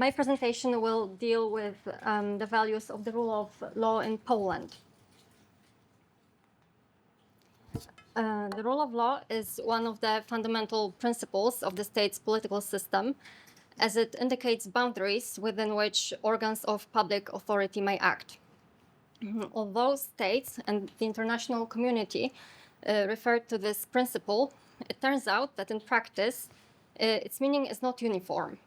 My presentation will deal with the values of the rule of law in Poland. The rule of law is one of the fundamental principles of the state's political system, as it indicates boundaries within which organs of public authority may act. Although states and the international community refer to this principle, it turns out that in practice, its meaning is not uniform.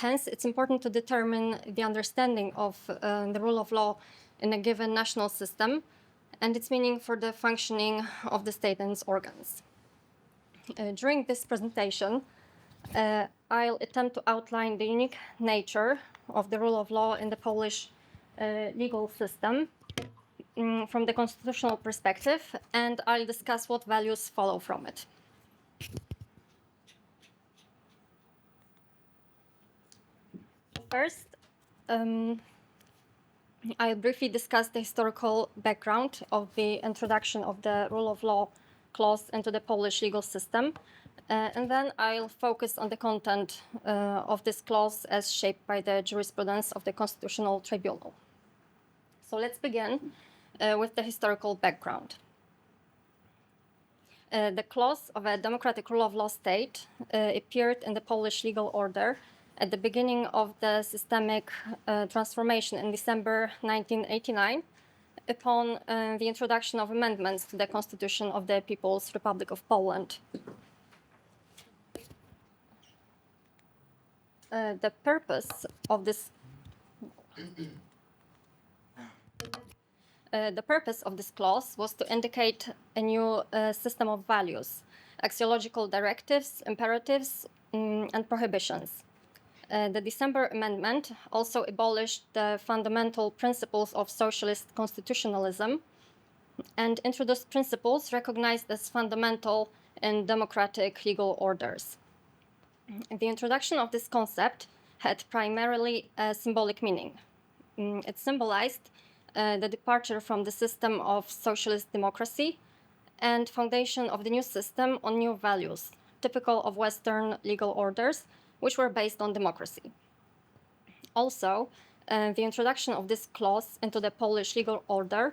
Hence, it's important to determine the understanding of the rule of law in a given national system and its meaning for the functioning of the state and its organs. During this presentation, I'll attempt to outline the unique nature of the rule of law in the Polish legal system from the constitutional perspective, and I'll discuss what values follow from it. First, I'll briefly discuss the historical background of the introduction of the rule of law clause into the Polish legal system, and then I'll focus on the content of this clause as shaped by the jurisprudence of the Constitutional Tribunal. So let's begin with the historical background. The clause of a democratic rule of law state appeared in the Polish legal order at the beginning of the systemic transformation in December 1989, upon the introduction of amendments to the Constitution of the People's Republic of Poland. The purpose of this clause was to indicate a new system of values, axiological directives, imperatives, and prohibitions. The December Amendment also abolished the fundamental principles of socialist constitutionalism and introduced principles recognized as fundamental in democratic legal orders. The introduction of this concept had primarily a symbolic meaning. It symbolized the departure from the system of socialist democracy and foundation of the new system on new values, typical of Western legal orders, which were based on democracy. Also, the introduction of this clause into the Polish legal order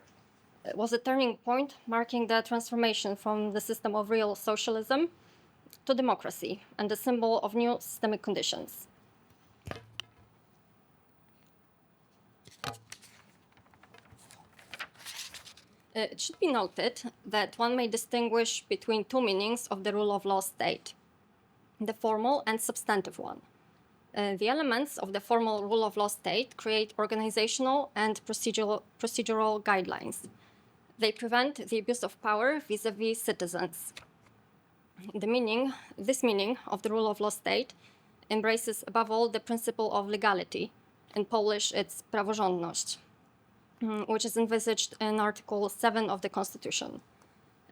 was a turning point marking the transformation from the system of real socialism to democracy and a symbol of new systemic conditions. It should be noted that one may distinguish between two meanings of the rule of law state: the formal and substantive one. The elements of the formal rule of law state create organizational and procedural guidelines. They prevent the abuse of power vis-à-vis citizens. This meaning of the rule of law state embraces above all the principle of legality. In Polish, it's praworządność, which is envisaged in Article 7 of the Constitution.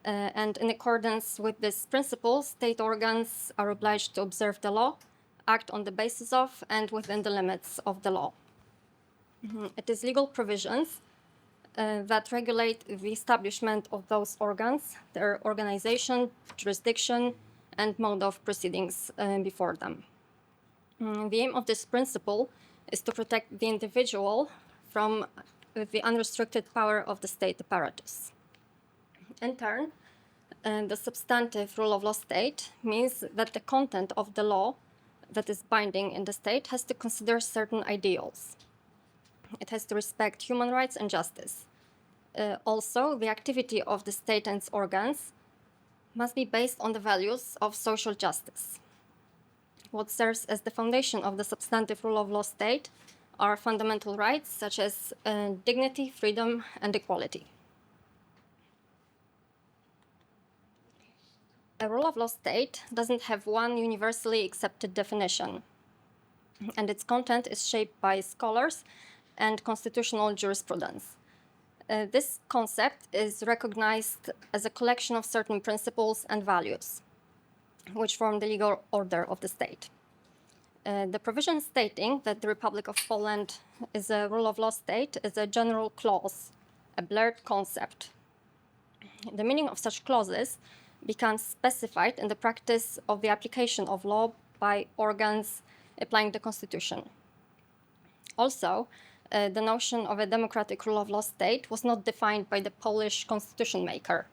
And in accordance with this principle, state organs are obliged to observe the law, act on the basis of and within the limits of the law. It is legal provisions that regulate the establishment of those organs, their organization, jurisdiction, and mode of proceedings before them. The aim of this principle is to protect the individual from the unrestricted power of the state apparatus. In turn, the substantive rule of law state means that the content of the law that is binding in the state has to consider certain ideals. It has to respect human rights and justice. Also, the activity of the state and its organs must be based on the values of social justice. What serves as the foundation of the substantive rule of law state are fundamental rights such as dignity, freedom, and equality. A rule of law state doesn't have one universally accepted definition, and its content is shaped by scholars and constitutional jurisprudence. This concept is recognized as a collection of certain principles and values, which form the legal order of the state. The provision stating that the Republic of Poland is a rule of law state is a general clause, a blurred concept. The meaning of such clauses becomes specified in the practice of the application of law by organs applying the Constitution. Also, the notion of a democratic rule of law state was not defined by the Polish constitution maker.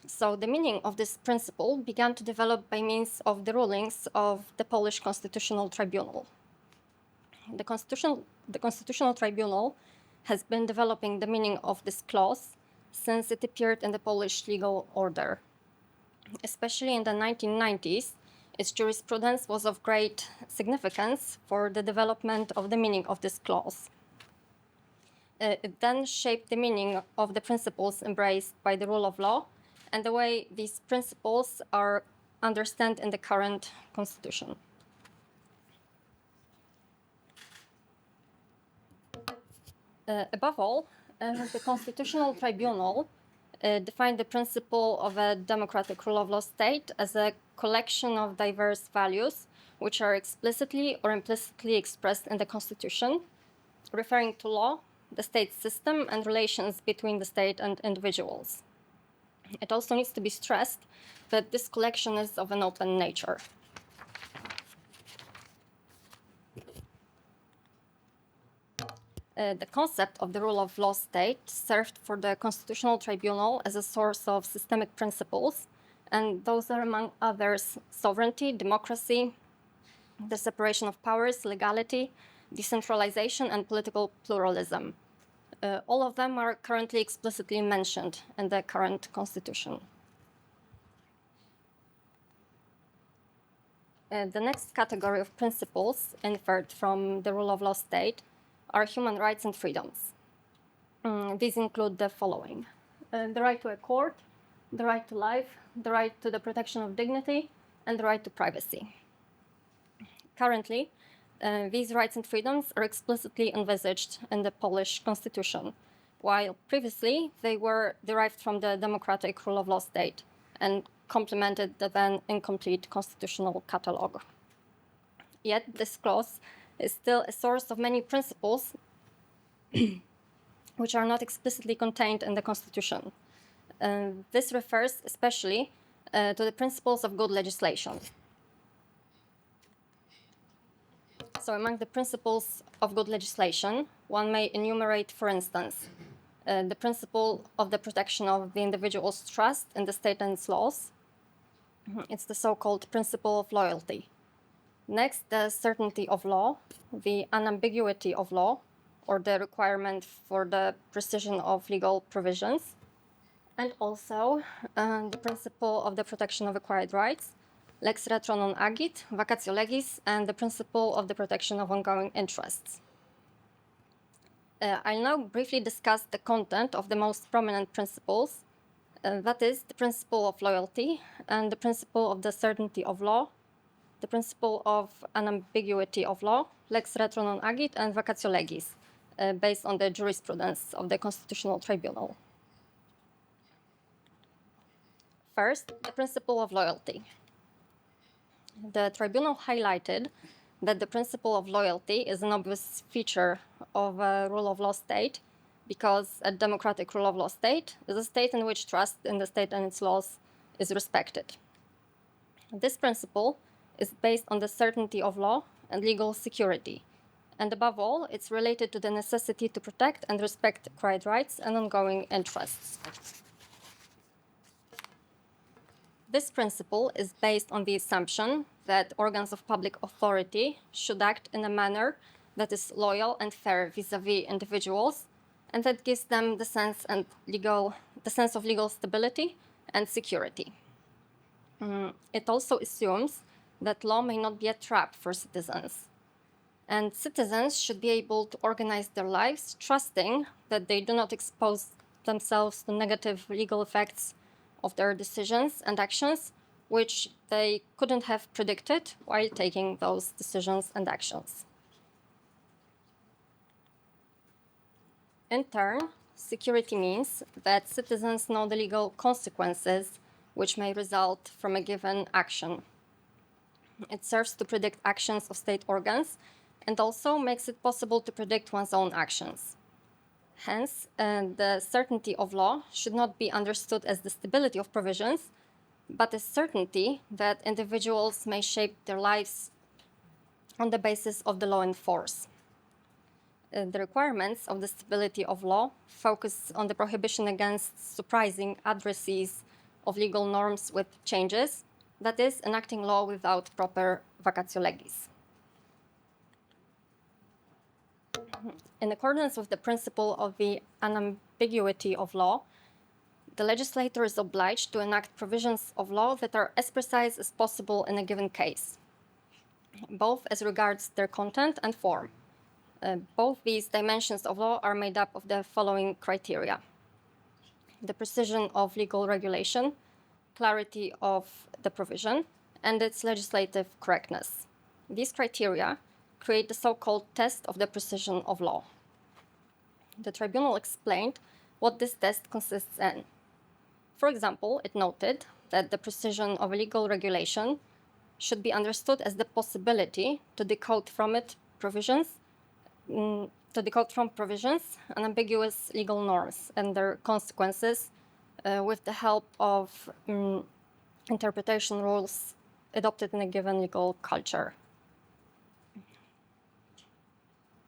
So the meaning of this principle began to develop by means of the rulings of the Polish Constitutional Tribunal. The Constitutional Tribunal has been developing the meaning of this clause since it appeared in the Polish legal order. Especially in the 1990s, its jurisprudence was of great significance for the development of the meaning of this clause. It then shaped the meaning of the principles embraced by the rule of law and the way these principles are understood in the current constitution. Above all, the Constitutional Tribunal defined the principle of a democratic rule of law state as a collection of diverse values which are explicitly or implicitly expressed in the Constitution, referring to law, the state system, and relations between the state and individuals. It also needs to be stressed that this collection is of an open nature. The concept of the rule of law state served for the Constitutional Tribunal as a source of systemic principles, and those are, among others, sovereignty, democracy, the separation of powers, legality, decentralization, and political pluralism. All of them are currently explicitly mentioned in the current constitution. The next category of principles inferred from the rule of law state are human rights and freedoms. These include the following: the right to a court, the right to life, the right to the protection of dignity, and the right to privacy. Currently, these rights and freedoms are explicitly envisaged in the Polish constitution, while previously they were derived from the democratic rule of law state and complemented the then incomplete constitutional catalogue. Yet this clause is still a source of many principles which are not explicitly contained in the Constitution. This refers especially to the principles of good legislation. So among the principles of good legislation, one may enumerate, for instance, the principle of the protection of the individual's trust in the state and its laws. It's the so-called principle of loyalty. Next, the certainty of law, the unambiguity of law, or the requirement for the precision of legal provisions, and also the principle of the protection of acquired rights, lex retro non agit, vacatio legis, and the principle of the protection of ongoing interests. I'll now briefly discuss the content of the most prominent principles, that is, the principle of loyalty and the principle of the certainty of law, the principle of unambiguity of law, lex retro non agit, and vacatio legis, based on the jurisprudence of the Constitutional Tribunal. First, the principle of loyalty. The Tribunal highlighted that the principle of loyalty is an obvious feature of a rule of law state because a democratic rule of law state is a state in which trust in the state and its laws is respected. This principle is based on the certainty of law and legal security, and above all, it's related to the necessity to protect and respect acquired rights and ongoing interests. This principle is based on the assumption that organs of public authority should act in a manner that is loyal and fair vis-à-vis individuals, and that gives them the sense of legal stability and security. It also assumes that law may not be a trap for citizens, and citizens should be able to organize their lives trusting that they do not expose themselves to negative legal effects of their decisions and actions, which they couldn't have predicted while taking those decisions and actions. In turn, security means that citizens know the legal consequences which may result from a given action. It serves to predict actions of state organs and also makes it possible to predict one's own actions. Hence, the certainty of law should not be understood as the stability of provisions, but as certainty that individuals may shape their lives on the basis of the law in force. The requirements of the stability of law focus on the prohibition against surprising addresses of legal norms with changes, that is, enacting law without proper vacatio legis. In accordance with the principle of the unambiguity of law, the legislator is obliged to enact provisions of law that are as precise as possible in a given case, both as regards their content and form. Both these dimensions of law are made up of the following criteria: the precision of legal regulation, clarity of the provision, and its legislative correctness. These criteria create the so-called test of the precision of law. The tribunal explained what this test consists in. For example, it noted that the precision of a legal regulation should be understood as the possibility to decode from provisions unambiguous legal norms and their consequences with the help of interpretation rules adopted in a given legal culture.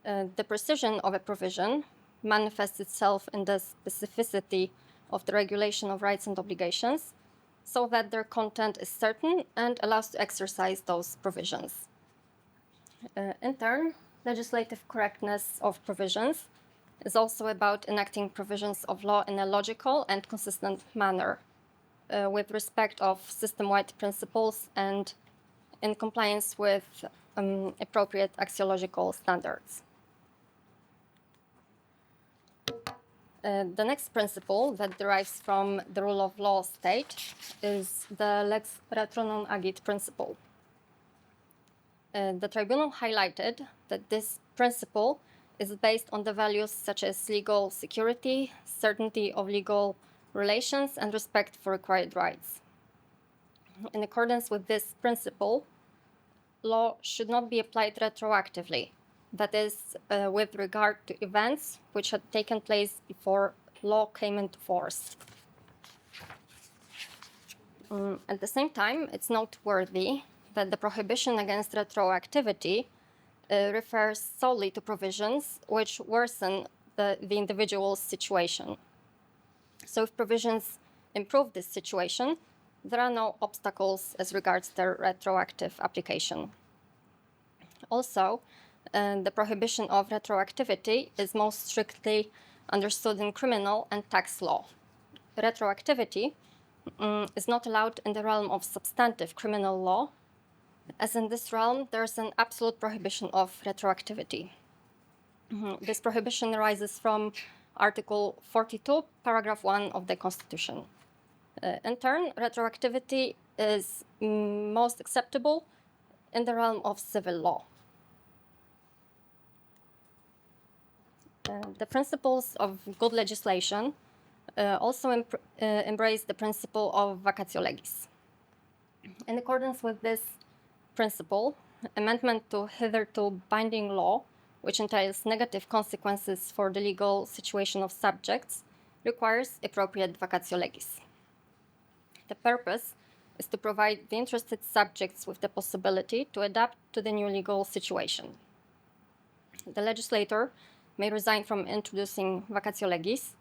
The precision of a provision manifests itself in the specificity of the regulation of rights and obligations, so that their content is certain and allows to exercise those provisions. In turn, legislative correctness of provisions is also about enacting provisions of law in a logical and consistent manner, with respect of system-wide principles and in compliance with appropriate axiological standards. The next principle that derives from the rule of law state is the lex retro non agit principle. The tribunal highlighted that this principle is based on the values such as legal security, certainty of legal relations, and respect for required rights. In accordance with this principle, law should not be applied retroactively, that is, with regard to events which had taken place before law came into force. At the same time, it's noteworthy that the prohibition against retroactivity refers solely to provisions which worsen the individual's situation. So if provisions improve this situation, there are no obstacles as regards their retroactive application. Also, the prohibition of retroactivity is most strictly understood in criminal and tax law. Retroactivity is not allowed in the realm of substantive criminal law, as in this realm there is an absolute prohibition of retroactivity. This prohibition arises from Article 42, paragraph 1 of the Constitution. In turn, retroactivity is most acceptable in the realm of civil law. The principles of good legislation also embrace the principle of vacatio legis. In accordance with this principle, amendment to hitherto binding law, which entails negative consequences for the legal situation of subjects, requires appropriate vacatio legis. The purpose is to provide the interested subjects with the possibility to adapt to the new legal situation. The legislator may resign from introducing vacatio legis,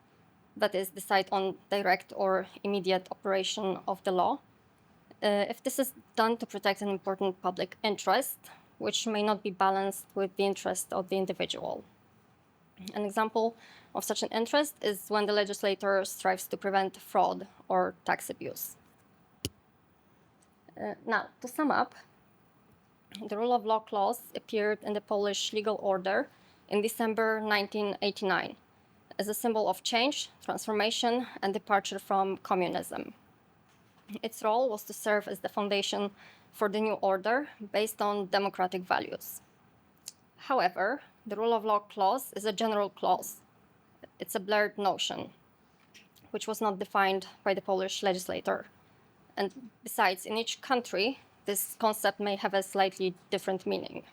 that is, decide on direct or immediate operation of the law, if this is done to protect an important public interest, which may not be balanced with the interest of the individual. An example of such an interest is when the legislator strives to prevent fraud or tax abuse. Now, to sum up, the rule of law clause appeared in the Polish legal order in December 1989 as a symbol of change, transformation, and departure from communism. Its role was to serve as the foundation for the new order based on democratic values. However, the rule of law clause is a general clause. It's a blurred notion, which was not defined by the Polish legislator. And besides, in each country, this concept may have a slightly different meaning.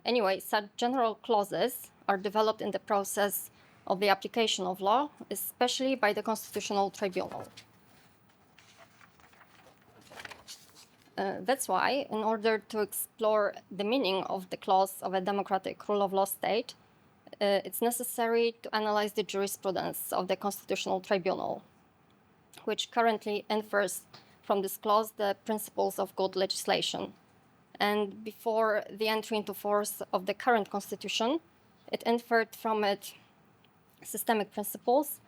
Anyway, such general clauses are developed in the process of the application of law, especially by the Constitutional Tribunal. That's why, in order to explore the meaning of the clause of a democratic rule of law state, it's necessary to analyze the jurisprudence of the Constitutional Tribunal, which currently infers from this clause the principles of good legislation. And before the entry into force of the current constitution, it inferred from it systemic principles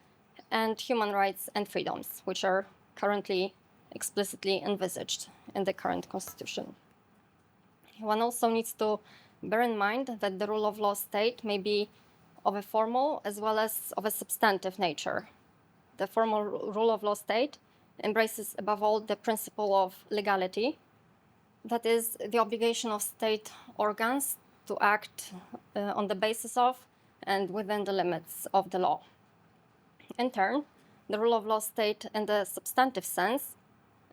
and human rights and freedoms, which are currently explicitly envisaged in the current constitution. One also needs to bear in mind that the rule of law state may be of a formal as well as of a substantive nature. The formal rule of law state embraces above all the principle of legality, that is, the obligation of state organs to act on the basis of and within the limits of the law. In turn, the rule of law state in the substantive sense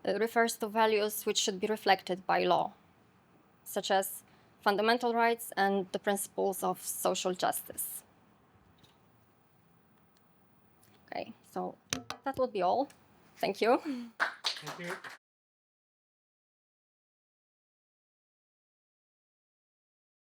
refers to values which should be reflected by law, such as fundamental rights and the principles of social justice. Okay, so that would be all. Thank you. Thank you.